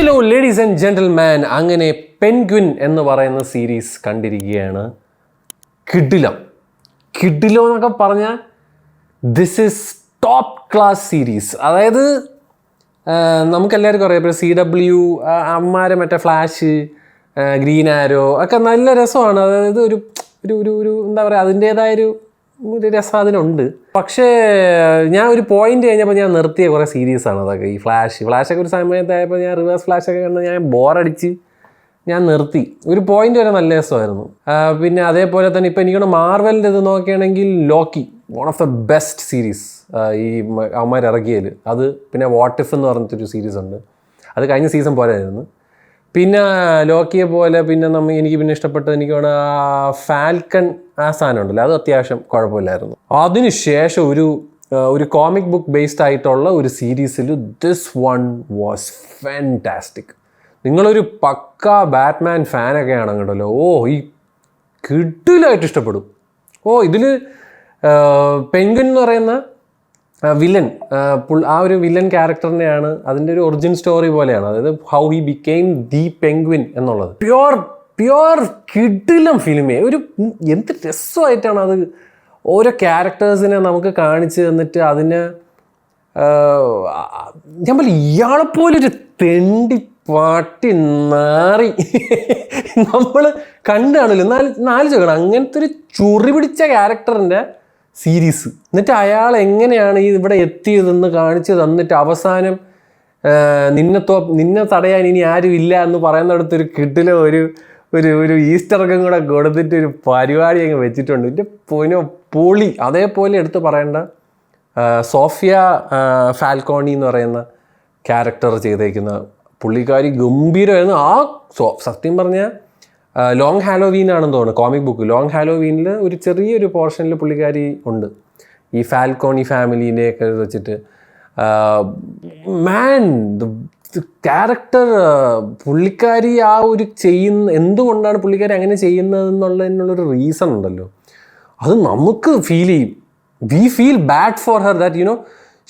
Hello ladies and gentleman, അങ്ങനെ penguin എന്ന് പറയുന്ന സീരീസ് കണ്ടിരിക്കുകയാണ്. കിടിലം എന്നൊക്കെ പറഞ്ഞാൽ this is top class series. അതായത് നമുക്കെല്ലാവർക്കും അറിയാം, ഇപ്പോൾ CW അമ്മമാരെ മറ്റേ ഫ്ലാഷ്, ഗ്രീൻ ആരോ ഒക്കെ നല്ല രസമാണ്. അതായത് ഒരു ഒരു ഒരു ഒരു എന്താ പറയുക, അതിൻ്റേതായൊരു രസം അതിനുണ്ട്. പക്ഷേ ഞാൻ ഒരു പോയിന്റ് കഴിഞ്ഞപ്പോൾ ഞാൻ നിർത്തിയ കുറേ സീരീസാണ് അതൊക്കെ. ഈ ഫ്ലാഷൊക്കെ ഒരു സമയത്തായപ്പോൾ ഞാൻ റിവേഴ്സ് ഫ്ലാഷൊക്കെ കണ്ട് ഞാൻ ബോറടിച്ച് ഞാൻ നിർത്തി. ഒരു പോയിന്റ് വരെ നല്ല രസമായിരുന്നു. പിന്നെ അതേപോലെ തന്നെ ഇപ്പം എനിക്കൊന്ന് മാർവലിൻ്റെ ഇത് നോക്കുകയാണെങ്കിൽ Loki, one of the best series ഈ അവന്മാർ ഇറക്കിയതിൽ. അത് പിന്നെ വാട്ട് ഇഫ് എന്ന് പറഞ്ഞിട്ടൊരു സീരീസ് ഉണ്ട്, അത് കഴിഞ്ഞ സീസൺ പോലെയായിരുന്നു. പിന്നെ ലോക്കിയെ പോലെ പിന്നെ എനിക്ക് പിന്നെ ഇഷ്ടപ്പെട്ടത് എനിക്കാണ് ഫാൽക്കൺ, ആ സാധനം ഉണ്ടല്ലോ, അത് അത്യാവശ്യം കുഴപ്പമില്ലായിരുന്നു. അതിനുശേഷം ഒരു കോമിക് ബുക്ക് ബേസ്ഡ് ആയിട്ടുള്ള ഒരു സീരീസിൽ ദിസ് വൺ വാസ് ഫാന്റാസ്റ്റിക്. നിങ്ങളൊരു പക്കാ ബാറ്റ്മാൻ ഫാനൊക്കെ ആണെങ്കിലോ, ഈ കിടിലായിട്ട് ഇഷ്ടപ്പെടും. ഇതിൽ പെൻഗ്വിൻ എന്ന് പറയുന്ന വില്ലൻ, ആ ഒരു വില്ലൻ ക്യാരക്ടറിനെയാണ്, അതിൻ്റെ ഒരു ഒറിജിൻ സ്റ്റോറി പോലെയാണ്. അതായത് how he became the penguin എന്നുള്ളത്. പ്യുവർ കിടിലം ഫിലിമേ. എന്ത് രസമായിട്ടാണ് അത് ഓരോ ക്യാരക്ടേഴ്സിനെ നമുക്ക് കാണിച്ച് തന്നിട്ട് അതിനെ ഞാൻ പോലെ ഇയാളെപ്പോലൊരു തെണ്ടി പാട്ടി നാറി നമ്മൾ കണ്ടു കാണില്ല. നാല് ചോക്കണം അങ്ങനത്തെ ഒരു ചുറി പിടിച്ച ക്യാരക്ടറിൻ്റെ സീരീസ്. എന്നിട്ട് അയാൾ എങ്ങനെയാണ് ഇവിടെ എത്തിയതെന്ന് കാണിച്ച് തന്നിട്ട് അവസാനം നിന്നെ തടയാൻ ഇനി ആരും ഇല്ല എന്ന് പറയുന്നിടത്തൊരു കിട്ടിലെ ഒരു ഈസ്റ്റർക്കും കൂടെ കൊടുത്തിട്ട് ഒരു പരിപാടി അങ്ങ് വെച്ചിട്ടുണ്ട്. എൻ്റെ പൊളി. അതേപോലെ എടുത്ത് പറയേണ്ട സോഫിയ ഫാൽക്കോണി എന്ന് പറയുന്ന ക്യാരക്ടർ ചെയ്തേക്കുന്ന പുള്ളിക്കാരി ഗംഭീരമായിരുന്നു. സത്യം പറഞ്ഞാൽ ലോങ് ഹാലോവീൻ ആണെന്ന് തോന്നുന്നു കോമിക് ബുക്ക്. ലോങ് ഹാലോവീനിൽ ഒരു ചെറിയൊരു പോർഷനിൽ പുള്ളിക്കാരി ഉണ്ട്, ഈ ഫാൽക്കോണി ഫാമിലീനെയൊക്കെ വെച്ചിട്ട്. ക്യാരക്ടർ പുള്ളിക്കാരി എന്തുകൊണ്ടാണ് പുള്ളിക്കാരി അങ്ങനെ ചെയ്യുന്നതെന്നുള്ളതിനുള്ളൊരു റീസൺ ഉണ്ടല്ലോ, അത് നമുക്ക് ഫീൽ ചെയ്യും. We feel bad for her that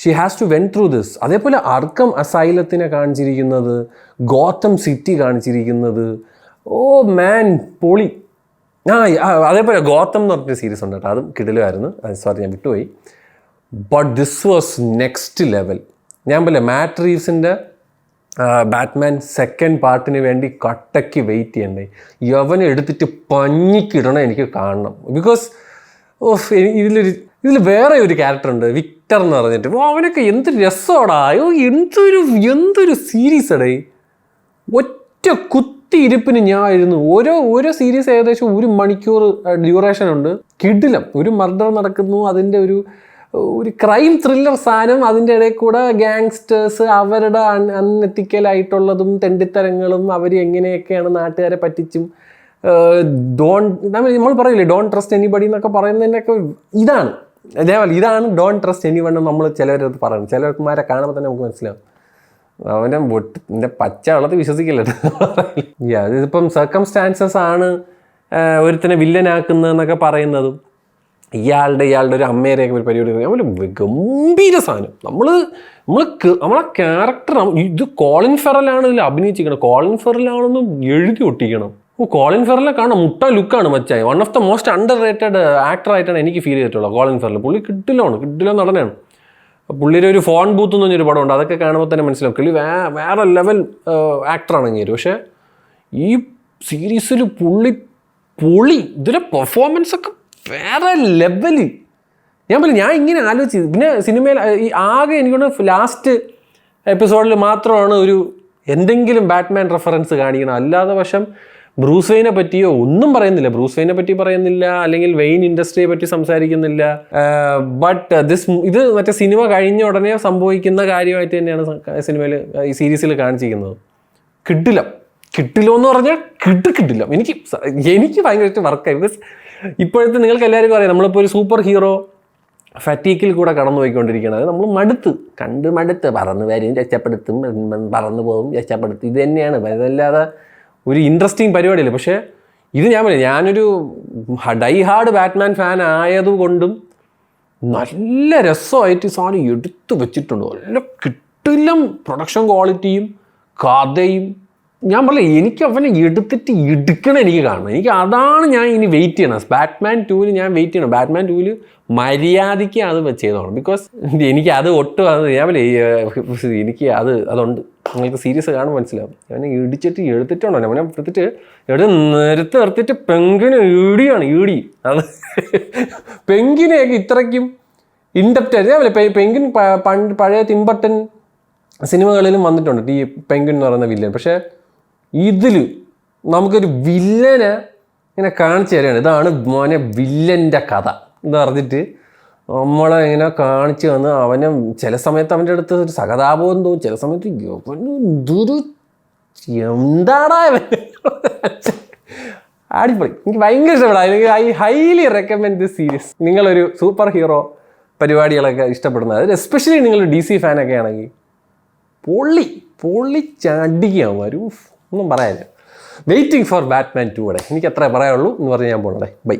she has to went through this. അതേപോലെ അർക്കം അസൈലത്തിനെ കാണിച്ചിരിക്കുന്നത്, ഗോത്തം സിറ്റി കാണിച്ചിരിക്കുന്നത്, പൊളി. അതേപോലെ ഗോത്തം എന്ന് പറഞ്ഞൊരു സീരീസ് ഉണ്ട് കേട്ടോ, അതും കിടിലുമായിരുന്നു. സോറി ഞാൻ വിട്ടുപോയി. But this was next level. ഞാൻ പോലെ മാറ്റ് റീവ്സിൻ്റെ ബാറ്റ്മാൻ സെക്കൻഡ് പാർട്ടിന് വേണ്ടി കട്ടയ്ക്ക് വെയിറ്റ് ചെയ്യണ്ടേ. യവനെ എടുത്തിട്ട് പഞ്ഞിക്കിടണം, എനിക്ക് കാണണം. ബിക്കോസ് ഇതിൽ വേറെ ഒരു ക്യാരക്ടർ ഉണ്ട്, വിക്ടർ എന്ന് പറഞ്ഞിട്ട്. അവനൊക്കെ എന്ത് രസമാടാ, എന്തൊരു സീരീസ് അടേ. ഒറ്റ കുത്തിയിരിപ്പിന് ഞാനായിരുന്നു. ഓരോ സീരീസ് ഏകദേശം 1 മണിക്കൂർ ഡ്യൂറേഷൻ ഉണ്ട്. കിടിലം. ഒരു മർഡർ നടക്കുന്നു, അതിൻ്റെ ഒരു ക്രൈം ത്രില്ലർ സാധനം, അതിൻ്റെ ഇടയിൽ കൂടെ ഗാങ്സ്റ്റേഴ്സ് അവരുടെ അൺഎത്തിക്കലായിട്ടുള്ളതും തെണ്ടിത്തരങ്ങളും അവർ എങ്ങനെയൊക്കെയാണ് നാട്ടുകാരെ പറ്റിച്ചും നമ്മൾ പറയില്ലേ ഡോണ്ട് ട്രസ്റ്റ് എനിബഡി എന്നൊക്കെ പറയുന്നതിൻ്റെയൊക്കെ ഇതാണ്. അതേപോലെ ഇതാണ് ഡോണ്ട് ട്രസ്റ്റ് എനിവൺ എന്ന് നമ്മൾ ചിലവരത് പറയുന്നത്. ചിലർമാരെ കാണുമ്പോൾ തന്നെ നമുക്ക് മനസ്സിലാവും അവൻ്റെ പച്ച വെള്ളത്തിൽ വിശ്വസിക്കില്ല. ഇതിപ്പം സർക്കംസ്റ്റാൻസസ് ആണ് ഒരുത്തനെ വില്ലനാക്കുന്നതെന്നൊക്കെ പറയുന്നതും ഇയാളുടെ ഒരു അമ്മേരെയൊക്കെ ഒരു പരിപാടി അതുപോലെ ഗംഭീര സാധനം. നമ്മളെ ക്യാരക്ടർ ഇത് കോളിൻ ഫെറലാണ് ഇതിൽ അഭിനയിച്ചിരിക്കണം. കോളിൻ ഫെറലാണെന്ന് എഴുതി ഒട്ടിക്കണം. കോളിൻ ഫെറലെ കാണാം, മുട്ട ലുക്കാണ് മച്ചായി. One of the most underrated ആക്ടറായിട്ടാണ് എനിക്ക് ഫീൽ ചെയ്തിട്ടുള്ളത് കോളിൻ ഫെറൽ. പുള്ളി കിടിലം നടനാണ്. പുള്ളിയുടെ ഒരു ഫോൺ ബൂത്ത് എന്ന് പറഞ്ഞൊരു പടമുണ്ട്, അതൊക്കെ കാണുമ്പോൾ തന്നെ മനസ്സിലാവും പുള്ളി വേറെ ലെവൽ ആക്ടറാണെങ്കിൽ. പക്ഷേ ഈ സീരീസിൽ പൊളി ഇതിലെ പെർഫോമൻസ് ഒക്കെ വേറെ ലെവല്. ഞാൻ ഇങ്ങനെ ആലോചിച്ചത്. പിന്നെ സിനിമയിൽ ആകെ എനിക്കൊന്ന് ലാസ്റ്റ് എപ്പിസോഡിൽ മാത്രമാണ് എന്തെങ്കിലും ബാറ്റ്മാൻ റെഫറൻസ് കാണിക്കണം. അല്ലാതെ പക്ഷം ബ്രൂസ് വെയിനെ പറ്റിയോ ഒന്നും പറയുന്നില്ല. ബ്രൂസ് വെയിനെ പറ്റി പറയുന്നില്ല, അല്ലെങ്കിൽ വെയിൻ ഇൻഡസ്ട്രിയെ പറ്റി സംസാരിക്കുന്നില്ല. ബട്ട് ഇത് മറ്റേ സിനിമ കഴിഞ്ഞ ഉടനെ സംഭവിക്കുന്ന കാര്യമായിട്ട് തന്നെയാണ് ഈ സീരീസിൽ കാണിച്ചിരിക്കുന്നത്. കിടിലം എന്ന് പറഞ്ഞാൽ കിടിലം. എനിക്ക് ഭയങ്കരമായിട്ട് വർക്കായി. ബിക്കോസ് ഇപ്പോഴത്തെ നിങ്ങൾക്ക് എല്ലാവർക്കും അറിയാം, നമ്മളിപ്പോൾ ഒരു സൂപ്പർ ഹീറോ ഫറ്റീക്കിൽ കൂടെ കടന്നു പോയിക്കൊണ്ടിരിക്കുകയാണ്. നമ്മൾ മടുത്ത് പറന്ന് വരും, രക്ഷപ്പെടുത്തും, പറന്നു പോകും, രക്ഷപ്പെടുത്തും. ഇത് തന്നെയാണ്. അതല്ലാതെ ഒരു ഇൻട്രസ്റ്റിംഗ് പരിപാടിയില്ല. പക്ഷേ ഇത് ഞാനൊരു ഡൈ ഹാർഡ് ബാറ്റ്മാൻ ഫാൻ ആയതുകൊണ്ടും നല്ല രസമായിട്ട് സാധനം എടുത്തു വെച്ചിട്ടുണ്ട്. നല്ല കിടിലം പ്രൊഡക്ഷൻ ക്വാളിറ്റിയും കഥയും ഞാൻ പറഞ്ഞില്ല, എനിക്ക് അവനെ എടുത്തിട്ട് എടുക്കണം, എനിക്ക് കാണണം. എനിക്ക് അതാണ് ഞാൻ ഇനി വെയിറ്റ് ചെയ്യണം. ബാറ്റ്മാൻ 2 ഞാൻ വെയിറ്റ് ചെയ്യണം. ബാറ്റ്മാൻ 2 മര്യാദയ്ക്ക് അത് ചെയ്തോണം. ബിക്കോസ് എനിക്ക് അത് ഒട്ടും അത് ഞാൻ എനിക്ക് അതുണ്ട്. നിങ്ങൾക്ക് സീരീസ് കാണുമ്പോൾ മനസ്സിലാവും. അവനെ ഇടിച്ചിട്ട് എടുത്തിട്ടുണ്ടോ, അവനെ എടുത്തിട്ട് നിർത്തിയിട്ട് പെങ്കിന് ഈടി അത് പെങ്കിനെയൊക്കെ ഇത്രയ്ക്കും ഇൻഡെപ്റ്റ് ആയിട്ട് അതേപോലെ പെങ്കിൻ പണ്ട് പഴയ തിമ്പട്ടൻ സിനിമകളിലും വന്നിട്ടുണ്ട് ഈ പെങ്കിൻ എന്ന് പറയുന്ന വില്ലൻ. പക്ഷേ ഇതിൽ നമുക്കൊരു വില്ലനെ ഇങ്ങനെ കാണിച്ചു തരികയാണ്. ഇതാണ് മോനെ വില്ലൻ്റെ കഥ എന്ന് പറഞ്ഞിട്ട് നമ്മളെ ഇങ്ങനെ കാണിച്ചു തന്ന് അവനെ ചില സമയത്ത് അവൻ്റെ അടുത്ത് ഒരു സഹതാപവും തോന്നും, ചില സമയത്ത് ഇതൊരു എന്താടാ അടിപൊളി. എനിക്ക് ഭയങ്കര ഇഷ്ടപ്പെടാം. എനിക്ക് I highly recommend this series. നിങ്ങളൊരു സൂപ്പർ ഹീറോ പരിപാടികളൊക്കെ ഇഷ്ടപ്പെടുന്നത്, അതിൽ എസ്പെഷ്യലി നിങ്ങൾ DC ഫാനൊക്കെ ആണെങ്കിൽ പൊള്ളി ചടിക്കാൻ വരും, ഒന്നും പറയാനില്ല. വെയിറ്റിംഗ് ഫോർ ബാറ്റ്മാൻ 2 എനിക്ക് അത്രേ പറയാനുള്ളൂ എന്ന് പറഞ്ഞ് ഞാൻ പോകണേ. ബൈ.